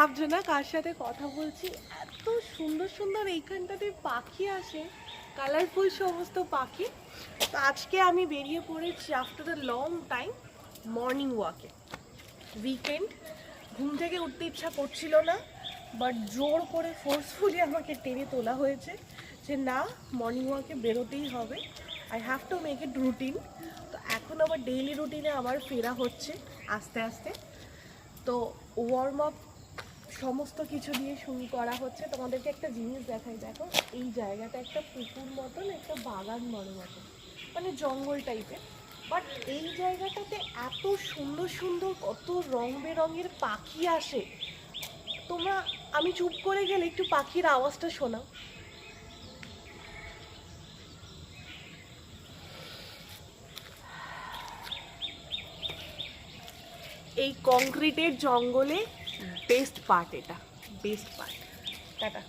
ভাবছো না কার সাথে কথা বলছি। এত সুন্দর সুন্দর এইখানটাতে পাখি আসে, কালারফুল সমস্ত পাখি। তো আজকে আমি বেরিয়ে পড়েছি after a long time morning ওয়াকে। উইকেন্ড, ঘুম থেকে উঠতে ইচ্ছা করছিল না, বাট জোর করে ফোর্সফুলি আমাকে টেনে তোলা হয়েছে যে না, মর্নিং ওয়াকে বেরোতেই হবে। I have to make it routine. তো এখন আমার ডেইলি রুটিনে আবার ফেরা হচ্ছে আস্তে আস্তে। তো ওয়ার্ম আপ সমস্ত কিছু দিয়ে শুরু করা হচ্ছে। তোমাদেরকে একটা জিনিস দেখাই, দেখো এই জায়গাটা একটা পুকুর মতন, একটা বাগান বড় মতন, মানে জঙ্গল টাইপের। বাট এই জায়গাটাতে এত সুন্দর সুন্দর কত রং বেরঙের পাখি আসে। তোমরা, আমি চুপ করে গেলে একটু পাখির আওয়াজটা শোনাও। এই কংক্রিটের জঙ্গলে বেস্ট পার্ট, এটা বেস্ট পার্ট। টাটা।